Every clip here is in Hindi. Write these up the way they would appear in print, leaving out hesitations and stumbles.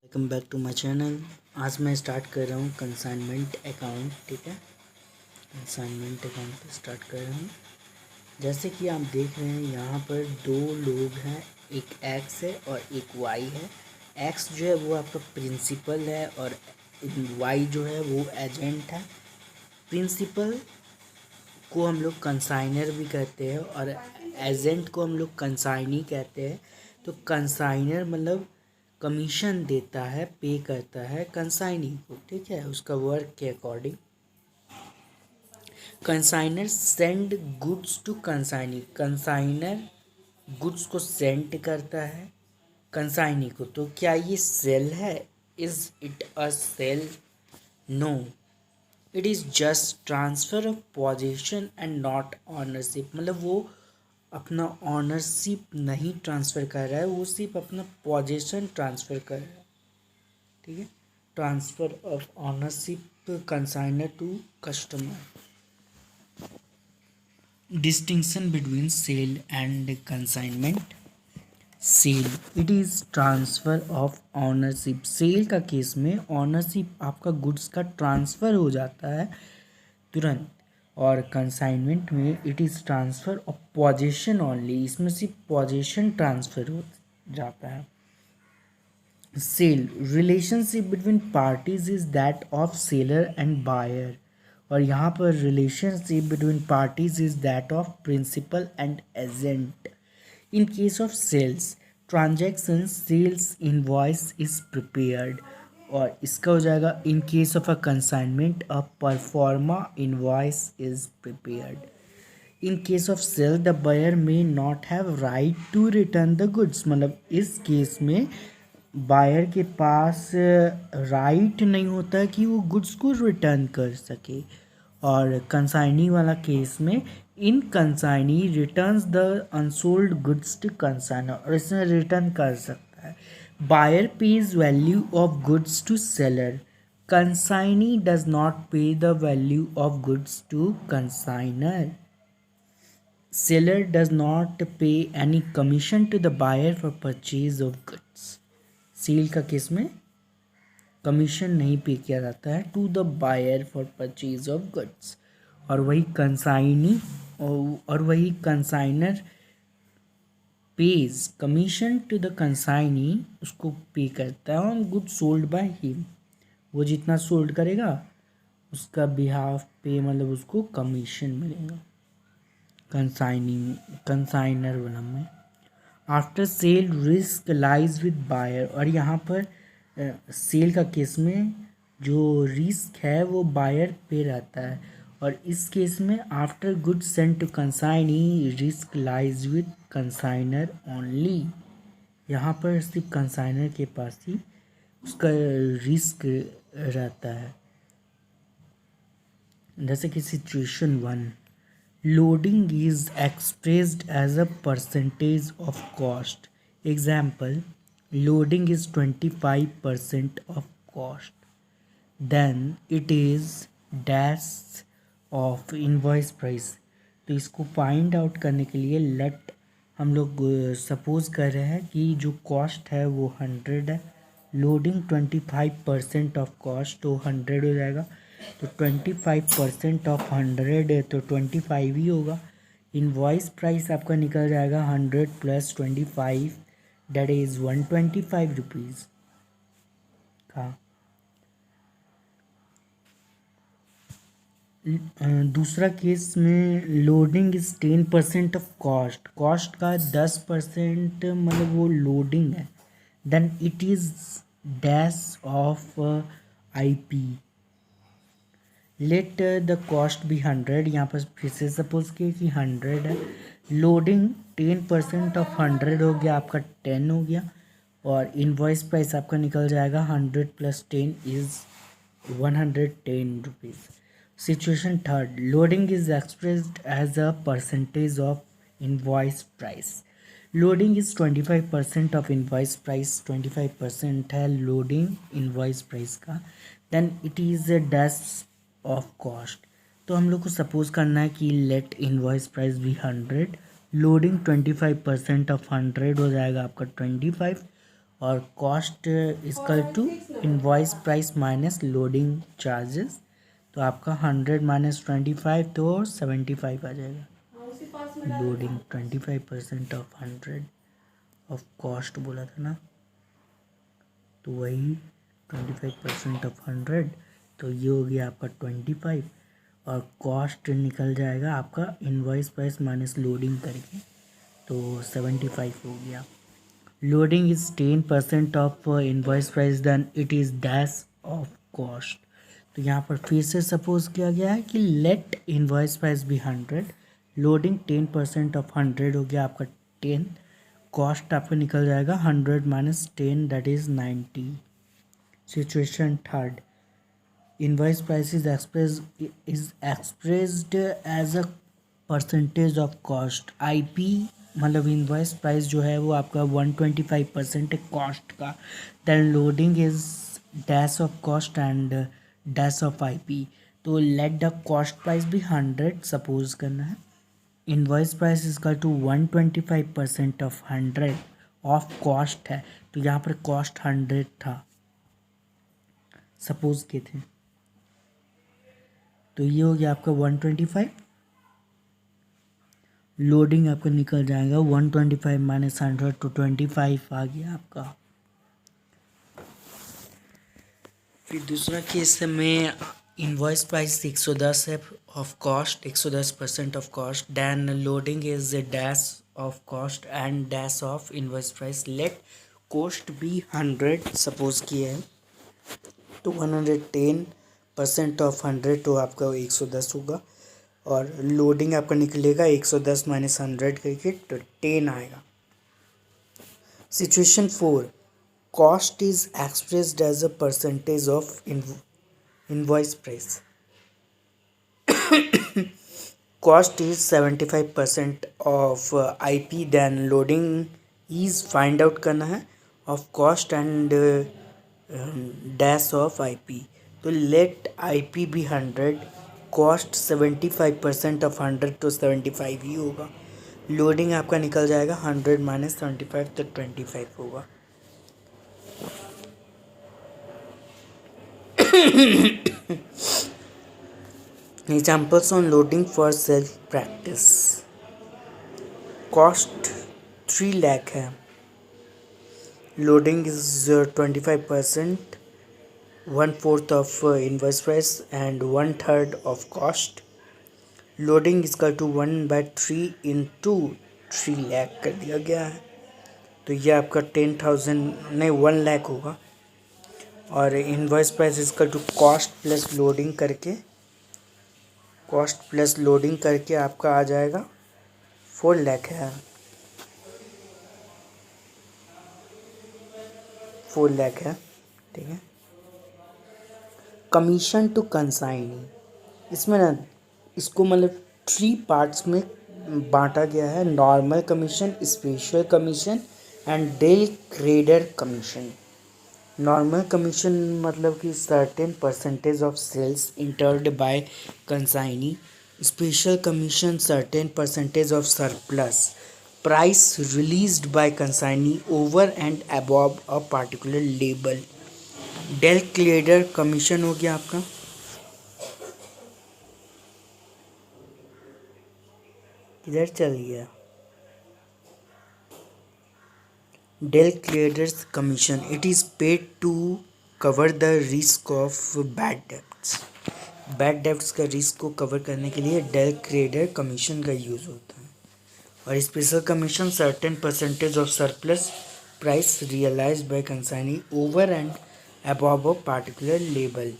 Welcome back to my channel. आज मैं स्टार्ट कर रहा हूँ कंसाइनमेंट अकाउंट। ठीक है, कंसाइनमेंट अकाउंट पे स्टार्ट कर रहा हूँ। जैसे कि आप देख रहे हैं यहाँ पर दो लोग हैं, एक एक्स है और एक वाई है। एक्स जो है वो आपका प्रिंसिपल है और वाई जो है वो एजेंट है। प्रिंसिपल को हम लोग कंसाइनर भी कहते हैं और एजेंट को हम लोग कंसाइनी कहते हैं। तो कंसाइनर मतलब कमीशन देता है, पे करता है कंसाइनी को। ठीक है, उसका वर्क के according. Consignor send goods to consignee, consignor goods को सेंड करता है कंसाइनी को। तो क्या ये सेल है? Is it a sale? No, it is just transfer of position and not ownership. मतलब वो अपना ऑनरशिप नहीं ट्रांसफ़र कर रहा है, वो सिर्फ अपना पोजीशन ट्रांसफ़र कर रहा है। ठीक है, transfer of ownership consignor to customer. Distinction between sale and consignment. Sale, it is transfer of ownership. Sale का केस में ऑनरशिप आपका गुड्स का ट्रांसफ़र हो जाता है तुरंत, और कंसाइनमेंट में it is transfer of position only. इसमें सिर्फ पोजीशन ट्रांसफ़र हो जाता है। Sale, relationship between parties is that of seller and buyer. और यहाँ पर relationship between parties is that of principal and agent. In case of sales transaction sales invoice is prepared. और इसका हो जाएगा in case of a consignment a proforma invoice is prepared. In case of sale the buyer may not have right to return the goods. मतलब इस केस में बायर के पास राइट नहीं होता कि वो गुड्स को रिटर्न कर सके। और कंसाइनी वाला केस में in consignee returns the unsold goods to consignor, और इसमें रिटर्न कर सकता है। Buyer pays value of goods to seller, consignee does not pay the value of goods to consignor. Seller does not pay any commission to the buyer for purchase of goods. Sale का केस में कमीशन नहीं पे किया जाता है to the buyer for purchase of goods. और वही कंसाइनी और वही consignor pays commission to the consignee, उसको पे करता है on good sold by him. वो जितना सोल्ड करेगा उसका बिहाफ पे, मतलब उसको कमीशन मिलेगा कंसाइनर वाला में। After sale risk lies with buyer. और यहाँ पर सेल का केस में जो रिस्क है वो बायर पे रहता है, और इस केस में after good send to consignee risk lies with consignor only. यहाँ पर सिर्फ कंसाइनर के पास ही उसका रिस्क रहता है। जैसे कि situation 1, loading is expressed as a percentage of cost. Example, loading is 25% of cost. Then it is dash of invoice price. तो इसको फाइंड आउट करने के लिए लेट हम लोग सपोज कर रहे हैं कि जो कॉस्ट है वो 100 है, लोडिंग 25% ऑफ कॉस्ट, तो 100 हो जाएगा। तो 25% ऑफ 100 है तो 25 ही होगा। इनवॉइस प्राइस आपका निकल जाएगा 100 + 25, डेट इज़ 125 रुपीज़ का। दूसरा केस में loading is 10% of cost, cost का 10% मतलब वो लोडिंग है। Then it is dash of IP। Let the cost be 100, यहाँ पर फिर से सपोज किए कि 100 है, लोडिंग 10% ऑफ 100 हो गया, आपका 10 हो गया, और इनवॉइस प्राइस आपका निकल जाएगा 100 + 10 is 110 rupees. Situation 3, loading is expressed as a percentage of invoice price. Loading is 25% of invoice price, 25% है लोडिंग इनवॉइस प्राइस का। Then it is a dash of cost. तो हम लोग को सपोज करना है कि लेट इनवॉइस प्राइस भी 100, लोडिंग 25% ऑफ 100 हो जाएगा आपका 25, और cost equal to invoice price minus loading charges. तो आपका 100 माइनस 25 तो 75 आ जाएगा। लोडिंग 25% ऑफ 100 ऑफ कॉस्ट बोला था ना, तो वही 25% ऑफ 100, तो ये हो गया आपका 25 और कॉस्ट निकल जाएगा आपका इनवॉइस प्राइस माइनस लोडिंग करके, तो 75 हो गया। Loading is 10% of invoice price then it is dash of cost. तो यहाँ पर फिर से सपोज किया गया है कि लेट इनवॉइस प्राइस भी 100, लोडिंग 10% ऑफ 100 हो गया आपका 10, कॉस्ट आपका निकल जाएगा 100 minus 10 that is 90। Situation third, invoice price is expressed as a percentage of cost. IP मतलब इनवॉइस प्राइस जो है वो आपका 125% है कॉस्ट का। Then loading is dash of cost and dash of IP. तो लेट द कॉस्ट प्राइस भी 100 सपोज करना है। Invoice price equal to 125% of 100 of cost है, तो यहाँ पर कॉस्ट 100 था सपोज के थे, तो ये हो गया आपका 125। लोडिंग आपका निकल जाएगा 125 माइनस 100 तो 25 आ गया आपका। फिर दूसरा केस में इनवॉइस प्राइस 110 है of cost, 110% of cost. Then loading is dash of cost and dash of invoice price. Let cost भी 100 सपोज किया है, तो 110% ऑफ 100 तो आपका 110 होगा और लोडिंग आपका निकलेगा 110 माइनस 100 करके तो 10 आएगा। Situation 4, cost is expressed as a percentage of invoice price. Cost is 75% of IP, then loading is find out करना है of cost and dash of IP. तो लेट आईपी भी 100, कॉस्ट 75% ऑफ 100 तो 75 ही होगा। लोडिंग आपका निकल जाएगा 100 माइनस 75 तो 25 होगा। Examples on loading for self practice. Cost 3 lakh है, loading is 25%, 1/4 of invoice price and 1/3 of cost. Loading इसका टू 1/3 इंटू 3 लाख कर दिया गया है, तो ये आपका 10,000 नहीं 1 लाख होगा। और इनवॉइस प्राइस इसका टू कॉस्ट प्लस लोडिंग करके, कॉस्ट प्लस लोडिंग करके आपका आ जाएगा 4 लाख है, 4 लाख है, ठीक है। कमीशन टू कंसाइनी, इसमें ना इसको मतलब 3 पार्ट्स में बांटा गया है, normal commission, special commission and del credere commission. Normal commission मतलब कि certain percentage of sales entered by consignee. Special commission certain percentage of surplus price released by consignee over and above a particular लेबल। डेल क्लेडर कमीशन हो गया आपका, किधर चल गया? Del credere's commission, it is paid to cover the risk of bad debts. Bad debts का रिस्क को कवर करने के लिए डेल क्लेडर कमीशन का यूज़ होता है। और special commission certain percentage of surplus price realised by consignee over and above a particular लेबल।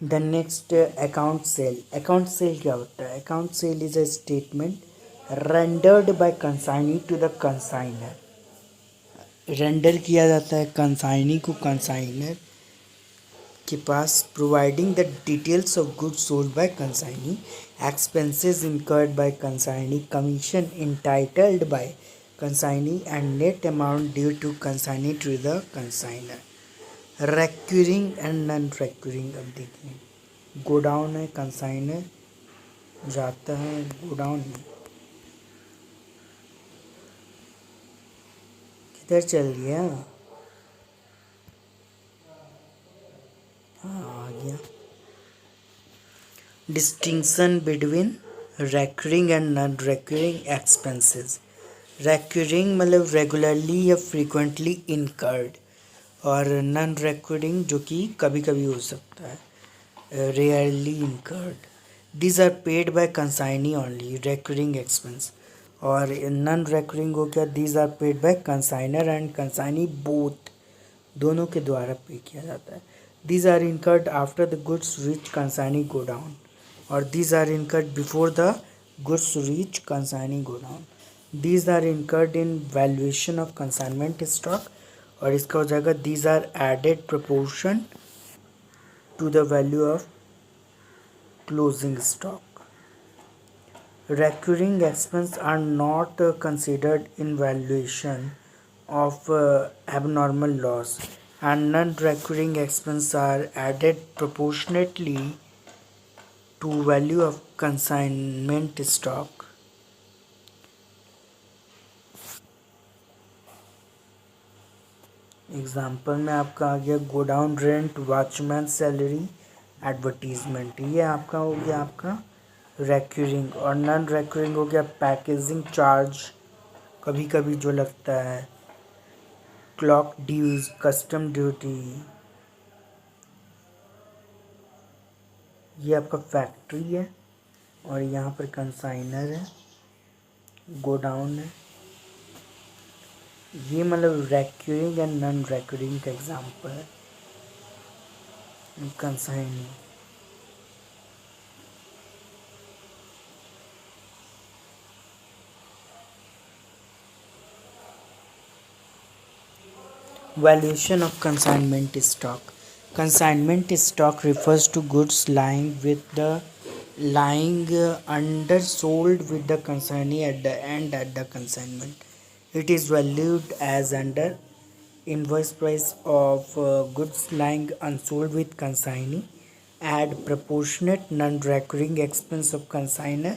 The next account sale. Account sale क्या होता है? Account sale is a statement rendered by consignee to the consignor. Render किया जाता है कंसाइनी को कंसाइनर के पास, providing the details of goods sold by consignee, expenses incurred by consignee, commission entitled by consignee and net amount due to consignee to the consignor. Recurring and non recurring, अब देखिए गोडाउन है, कंसाइनर जाता है गोडाउन में, इधर चल गया। हाँ आ गया। Distinction between recurring and non recurring expenses. recurring मतलब रेगुलरली या फ्रीक्वेंटली इनकर्ड, और नॉन recurring जो कि कभी कभी हो सकता है, rarely incurred. these are paid by consignee only, recurring expense. और नॉन recurring हो गया these are paid by consignor and consignee both, दोनों के द्वारा पे किया जाता है। these are incurred after the goods reach consignee godown, और these are incurred before the goods reach consignee godown. these are incurred in valuation of consignment stock, और इसका हो जाएगा these are added proportion to the value of closing stock. Recurring expenses are not considered in valuation of abnormal loss, and non-recurring expenses are added proportionately to value of consignment stock. Example में आपका आ गया godown rent, watchman salary, advertisement. ये आपका हो गया आपका रेक्यूरिंग। और नॉन रेक्यूरिंग हो गया पैकेजिंग चार्ज, कभी कभी जो लगता है, क्लॉक ड्यूज, कस्टम ड्यूटी। ये आपका फैक्ट्री है, और यहाँ पर कंसाइनर है, गोडाउन है। ये मतलब रेक्यूरिंग एंड नॉन रेक्यूरिंग का एग्जांपल है। Consignor, valuation of consignment stock. Consignment stock refers to goods lying undersold with the consignee at the end at the consignment. It is valued as under invoice price of goods lying unsold with consignee. Add proportionate non-recurring expense of consignor.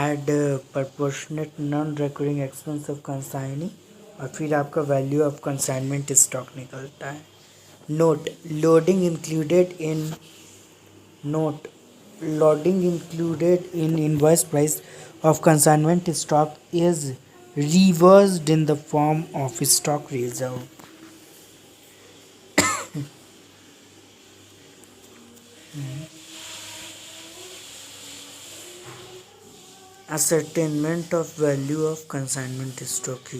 Add proportionate non-recurring expense of consignee, और फिर आपका वैल्यू ऑफ कंसाइनमेंट स्टॉक निकलता है। Note loading included in invoice price of consignment stock is reversed in the form of stock reserve. Ascertainment of value of consignment stock.